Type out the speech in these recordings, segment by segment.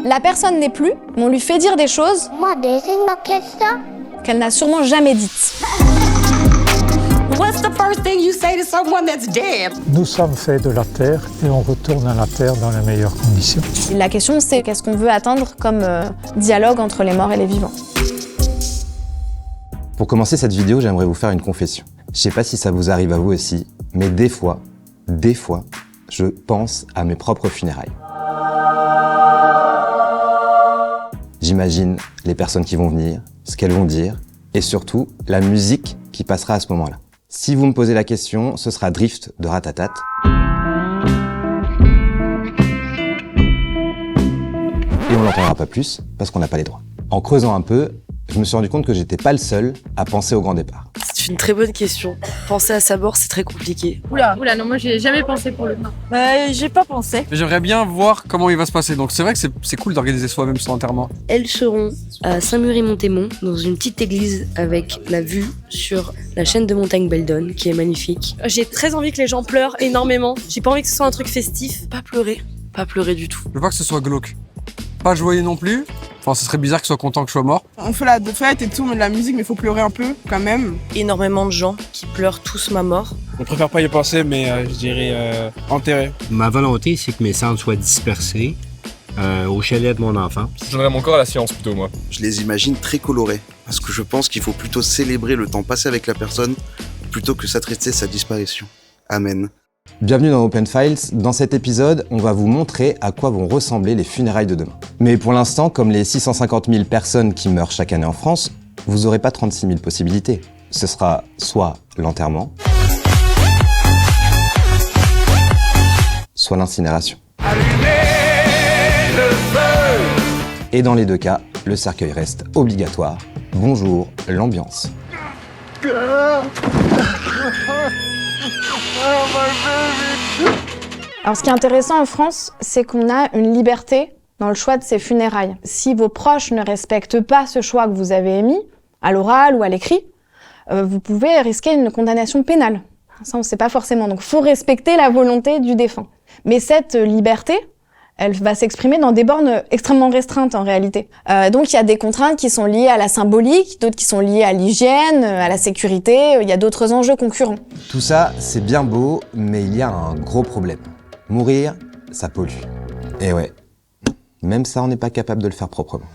La personne n'est plus, mais on lui fait dire des choses qu'elle n'a sûrement jamais dites. What's the first thing you say to someone that's dead? Nous sommes faits de la terre et on retourne à la terre dans les meilleures conditions. La question, c'est qu'est-ce qu'on veut atteindre comme dialogue entre les morts et les vivants. Pour commencer cette vidéo, j'aimerais vous faire une confession. Je sais pas si ça vous arrive à vous aussi, mais des fois, je pense à mes propres funérailles. J'imagine les personnes qui vont venir, ce qu'elles vont dire, et surtout la musique qui passera à ce moment-là. Si vous me posez la question, ce sera Drift de Ratatat. Et on l'entendra pas plus, parce qu'on n'a pas les droits. En creusant un peu, je me suis rendu compte que j'étais pas le seul à penser au grand départ. C'est une très bonne question. Penser à sa mort, c'est très compliqué. Oula, non, moi j'y ai jamais pensé pour le coup. J'ai pas pensé. J'aimerais bien voir comment il va se passer. Donc c'est vrai que c'est cool d'organiser soi-même son enterrement. Elles seront à Saint-Mury-Montémont, dans une petite église avec la vue sur la chaîne de montagne Beldon, qui est magnifique. J'ai très envie que les gens pleurent énormément. J'ai pas envie que ce soit un truc festif. Pas pleurer du tout. Je veux pas que ce soit glauque. Pas joyeux non plus. Enfin, ce serait bizarre qu'il soit content que je sois mort. On fait la fête et tout, on met de la musique, mais il faut pleurer un peu quand même. Énormément de gens qui pleurent tous ma mort. Je préfère pas y penser, mais je dirais enterrer. Ma volonté, c'est que mes cendres soient dispersées au chalet de mon enfant. Je donnerais mon corps à la science plutôt, moi. Je les imagine très colorés, parce que je pense qu'il faut plutôt célébrer le temps passé avec la personne plutôt que s'attrister sa disparition. Amen. Bienvenue dans Open Files. Dans cet épisode, on va vous montrer à quoi vont ressembler les funérailles de demain. Mais pour l'instant, comme les 650 000 personnes qui meurent chaque année en France, vous n'aurez pas 36 000 possibilités. Ce sera soit l'enterrement, soit l'incinération. Et dans les deux cas, le cercueil reste obligatoire. Bonjour, l'ambiance. Alors ce qui est intéressant en France, c'est qu'on a une liberté dans le choix de ses funérailles. Si vos proches ne respectent pas ce choix que vous avez émis, à l'oral ou à l'écrit, vous pouvez risquer une condamnation pénale. Ça, on ne sait pas forcément. Donc il faut respecter la volonté du défunt. Mais cette liberté, elle va s'exprimer dans des bornes extrêmement restreintes en réalité. Donc il y a des contraintes qui sont liées à la symbolique, d'autres qui sont liées à l'hygiène, à la sécurité, il y a d'autres enjeux concurrents. Tout ça, c'est bien beau, mais il y a un gros problème. Mourir, ça pollue. Et ouais, même ça, on n'est pas capable de le faire proprement.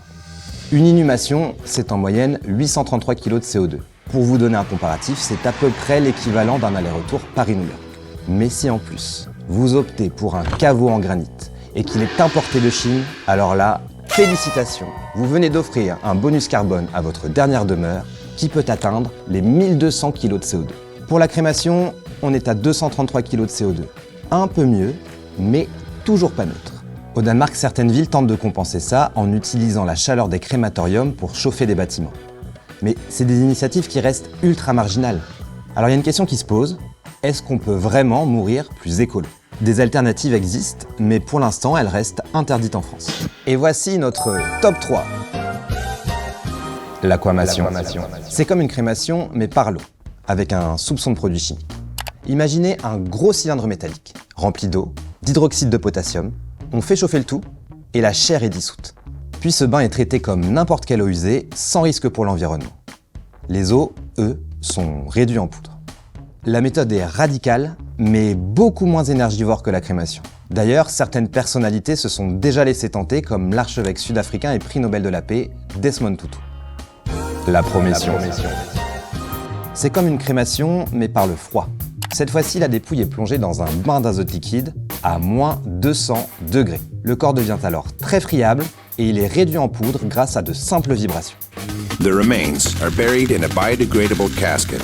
Une inhumation, c'est en moyenne 833 kg de CO2. Pour vous donner un comparatif, c'est à peu près l'équivalent d'un aller-retour Paris-New York. Mais si en plus, vous optez pour un caveau en granit, et qu'il est importé de Chine, alors là, félicitations. Vous venez d'offrir un bonus carbone à votre dernière demeure qui peut atteindre les 1200 kg de CO2. Pour la crémation, on est à 233 kg de CO2. Un peu mieux, mais toujours pas neutre. Au Danemark, certaines villes tentent de compenser ça en utilisant la chaleur des crématoriums pour chauffer des bâtiments. Mais c'est des initiatives qui restent ultra marginales. Alors il y a une question qui se pose, est-ce qu'on peut vraiment mourir plus écolo ? Des alternatives existent, mais pour l'instant, elles restent interdites en France. Et voici notre top 3. L'aquamation. C'est comme une crémation, mais par l'eau, avec un soupçon de produits chimiques. Imaginez un gros cylindre métallique, rempli d'eau, d'hydroxyde de potassium. On fait chauffer le tout, et la chair est dissoute. Puis ce bain est traité comme n'importe quelle eau usée, sans risque pour l'environnement. Les eaux, eux, sont réduites en poudre. La méthode est radicale, mais beaucoup moins énergivore que la crémation. D'ailleurs, certaines personnalités se sont déjà laissées tenter, comme l'archevêque sud-africain et prix Nobel de la paix, Desmond Tutu. La promission. C'est comme une crémation, mais par le froid. Cette fois-ci, la dépouille est plongée dans un bain d'azote liquide à moins 200 degrés. Le corps devient alors très friable et il est réduit en poudre grâce à de simples vibrations. The remains are buried in a biodegradable casket.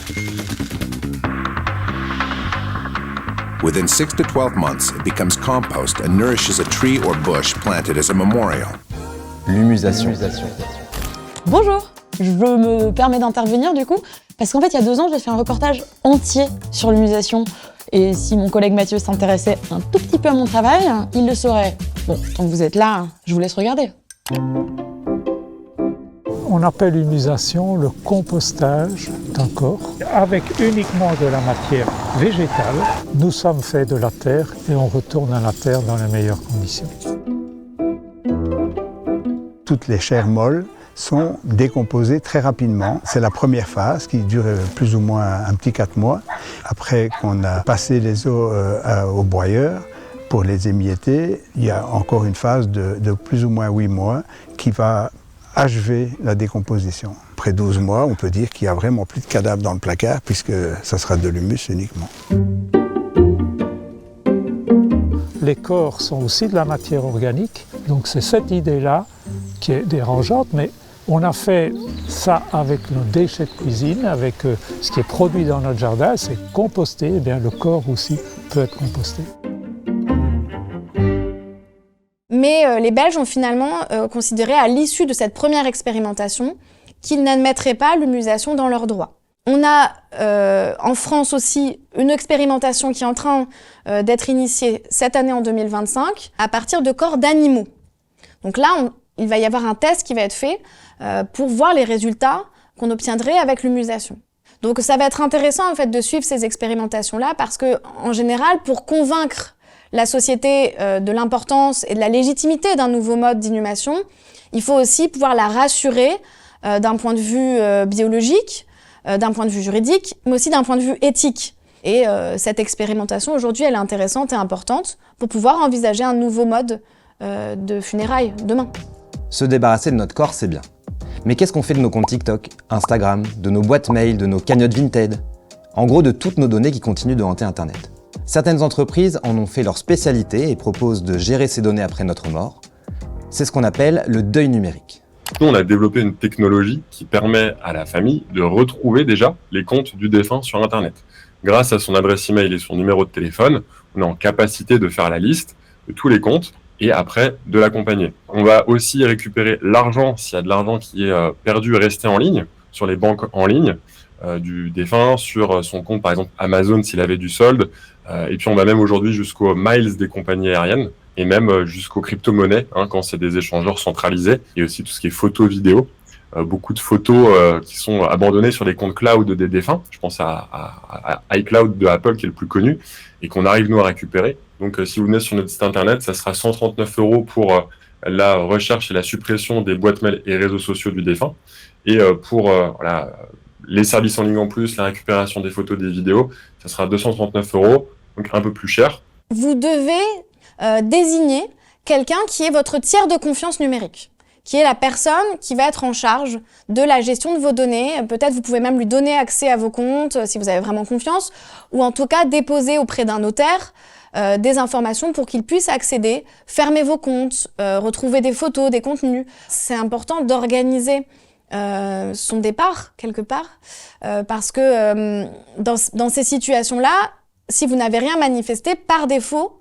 Within 6 to 12 months, it becomes compost and nourishes a tree or bush planted as a memorial. L'humusation. Bonjour, je me permets d'intervenir du coup, parce qu'en fait, il y a 2 ans, j'ai fait un reportage entier sur l'humusation. Et si mon collègue Mathieu s'intéressait un tout petit peu à mon travail, il le saurait. Bon, tant que vous êtes là, je vous laisse regarder. On appelle l'humusation le compostage d'un corps avec uniquement de la matière végétale. Nous sommes faits de la terre et on retourne à la terre dans les meilleures conditions. toutes les chairs molles sont décomposées très rapidement. C'est la première phase qui dure plus ou moins un petit 4 mois. Après qu'on a passé les os au broyeur pour les émietter, il y a encore une phase de plus ou moins 8 mois qui va achever la décomposition. Après 12 mois, on peut dire qu'il n'y a vraiment plus de cadavres dans le placard puisque ça sera de l'humus uniquement. Les corps sont aussi de la matière organique, donc c'est cette idée-là qui est dérangeante, mais on a fait ça avec nos déchets de cuisine, avec ce qui est produit dans notre jardin, c'est composté, et bien le corps aussi peut être composté. Mais les Belges ont finalement considéré à l'issue de cette première expérimentation qu'ils n'admettraient pas l'humusation dans leurs droits. On a en France aussi une expérimentation qui est en train d'être initiée cette année en 2025 à partir de corps d'animaux. Donc là, il va y avoir un test qui va être fait pour voir les résultats qu'on obtiendrait avec l'humusation. Donc ça va être intéressant en fait de suivre ces expérimentations-là parce que en général, pour convaincre la société de l'importance et de la légitimité d'un nouveau mode d'inhumation, il faut aussi pouvoir la rassurer d'un point de vue biologique, d'un point de vue juridique, mais aussi d'un point de vue éthique. Et cette expérimentation, aujourd'hui, elle est intéressante et importante pour pouvoir envisager un nouveau mode de funérailles demain. Se débarrasser de notre corps, c'est bien. Mais qu'est-ce qu'on fait de nos comptes TikTok, Instagram, de nos boîtes mail, de nos cagnottes Vinted? En gros, de toutes nos données qui continuent de hanter Internet. Certaines entreprises en ont fait leur spécialité et proposent de gérer ces données après notre mort. C'est ce qu'on appelle le deuil numérique. Nous, on a développé une technologie qui permet à la famille de retrouver déjà les comptes du défunt sur Internet. Grâce à son adresse email et son numéro de téléphone, on est en capacité de faire la liste de tous les comptes et après de l'accompagner. On va aussi récupérer l'argent, s'il y a de l'argent qui est perdu et resté en ligne, sur les banques en ligne du défunt, sur son compte par exemple Amazon s'il avait du solde. Et puis on va même aujourd'hui jusqu'aux miles des compagnies aériennes et même jusqu'aux crypto-monnaies quand c'est des échangeurs centralisés et aussi tout ce qui est photo-vidéo. Beaucoup de photos qui sont abandonnées sur les comptes cloud des défunts. Je pense à iCloud de Apple qui est le plus connu et qu'on arrive nous à récupérer. Donc si vous venez sur notre site internet, ça sera 139 € pour la recherche et la suppression des boîtes mail et réseaux sociaux du défunt. Et pour les services en ligne en plus, la récupération des photos, des vidéos, ça sera 239 €, donc un peu plus cher. Vous devez désigner quelqu'un qui est votre tiers de confiance numérique, qui est la personne qui va être en charge de la gestion de vos données. Peut-être vous pouvez même lui donner accès à vos comptes si vous avez vraiment confiance, ou en tout cas déposer auprès d'un notaire des informations pour qu'il puisse accéder, fermer vos comptes, retrouver des photos, des contenus. C'est important d'organiser son départ quelque part parce que dans ces situations-là, si vous n'avez rien manifesté, par défaut,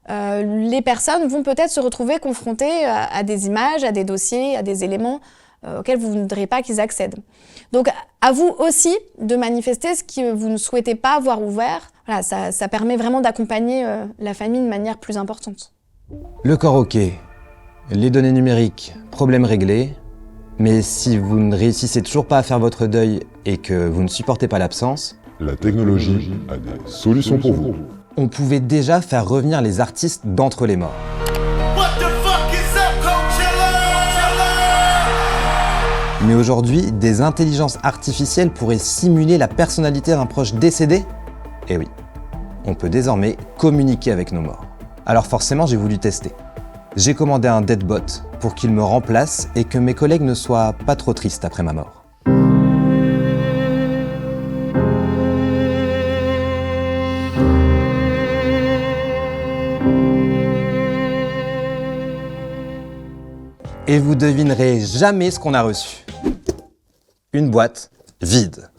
les personnes vont peut-être se retrouver confrontées à des images, à des dossiers, à des éléments auxquels vous ne voudriez pas qu'ils accèdent. Donc à vous aussi de manifester ce que vous ne souhaitez pas voir ouvert. Voilà, ça permet vraiment d'accompagner la famille de manière plus importante. Le corps ok, les données numériques, problème réglé. Mais si vous ne réussissez toujours pas à faire votre deuil et que vous ne supportez pas l'absence, la technologie a des solutions pour vous. On pouvait déjà faire revenir les artistes d'entre les morts. Mais aujourd'hui, des intelligences artificielles pourraient simuler la personnalité d'un proche décédé? Eh oui, on peut désormais communiquer avec nos morts. Alors forcément, j'ai voulu tester. J'ai commandé un deadbot pour qu'il me remplace et que mes collègues ne soient pas trop tristes après ma mort. Et vous devinerez jamais ce qu'on a reçu. Une boîte vide.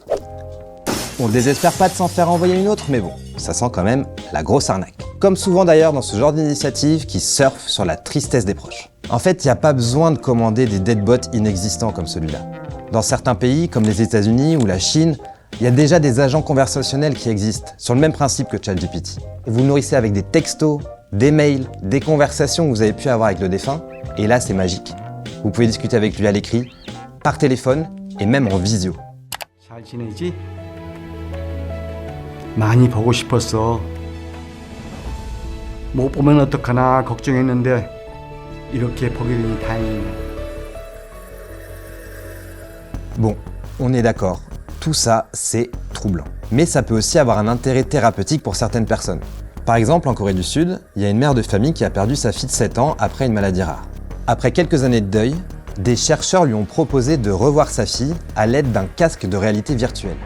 On désespère pas de s'en faire envoyer une autre, mais bon, ça sent quand même la grosse arnaque. Comme souvent d'ailleurs dans ce genre d'initiative qui surfe sur la tristesse des proches. En fait, il n'y a pas besoin de commander des deadbots inexistants comme celui-là. Dans certains pays, comme les États-Unis ou la Chine, il y a déjà des agents conversationnels qui existent, sur le même principe que ChatGPT. Vous le nourrissez avec des textos, des mails, des conversations que vous avez pu avoir avec le défunt, et là c'est magique. Vous pouvez discuter avec lui à l'écrit, par téléphone et même en visio. 잘 지내지? 많이 보고 싶었어. 못 보면 어떡하나 걱정했는데 이렇게 보게 되니 다행이네. Bon, on est d'accord, tout ça, c'est troublant. Mais ça peut aussi avoir un intérêt thérapeutique pour certaines personnes. Par exemple, en Corée du Sud, il y a une mère de famille qui a perdu sa fille de 7 ans après une maladie rare. Après quelques années de deuil, des chercheurs lui ont proposé de revoir sa fille à l'aide d'un casque de réalité virtuelle.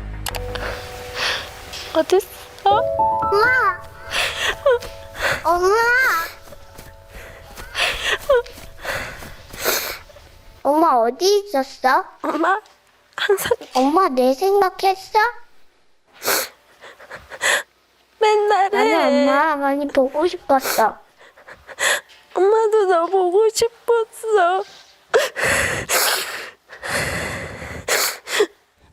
엄마 어디 있었어? 엄마 항상 엄마 내 생각했어? 맨날 해. 아니 엄마 많이 보고 싶었어. 엄마도 너 보고 싶었어.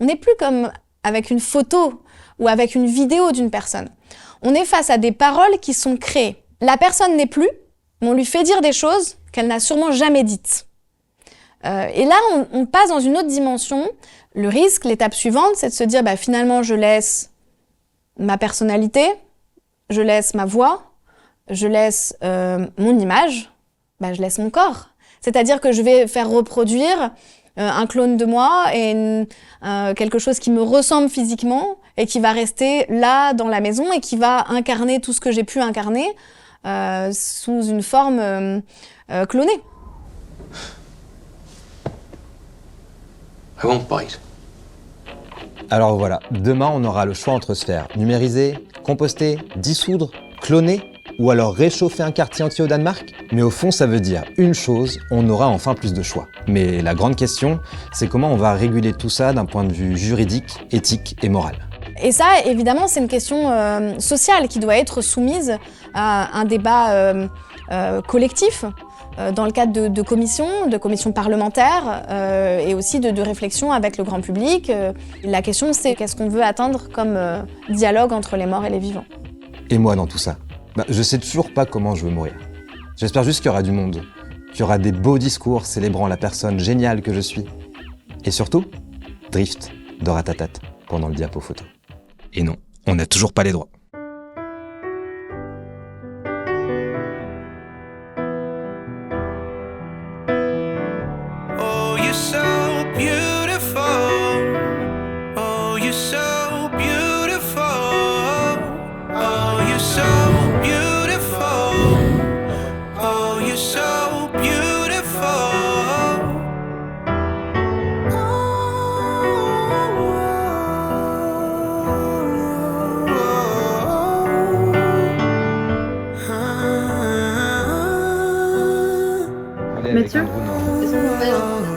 On n'est plus comme avec une photo ou avec une vidéo d'une personne. On est face à des paroles qui sont créées. La personne n'est plus, mais on lui fait dire des choses qu'elle n'a sûrement jamais dites. Et là, on passe dans une autre dimension. Le risque, l'étape suivante, c'est de se dire finalement, je laisse ma personnalité, je laisse ma voix, je laisse mon image, je laisse mon corps. C'est-à-dire que je vais faire reproduire un clone de moi et quelque chose qui me ressemble physiquement et qui va rester là dans la maison et qui va incarner tout ce que j'ai pu incarner sous une forme clonée. I won't bite. Alors voilà, demain on aura le choix entre se faire numériser, composter, dissoudre, cloner ou alors réchauffer un quartier entier au Danemark. Mais au fond ça veut dire une chose, on aura enfin plus de choix. Mais la grande question, c'est comment on va réguler tout ça d'un point de vue juridique, éthique et moral. Et ça, évidemment, c'est une question sociale qui doit être soumise à un débat collectif dans le cadre de commissions parlementaires et aussi de réflexion avec le grand public. La question, c'est qu'est-ce qu'on veut atteindre comme dialogue entre les morts et les vivants. Et moi dans tout ça, je sais toujours pas comment je veux mourir. J'espère juste qu'il y aura du monde, qu'il y aura des beaux discours célébrant la personne géniale que je suis. Et surtout, Drift de Ratatat pendant le diapo photo. Et non, on n'a toujours pas les droits. Mathieu, est-ce qu'on va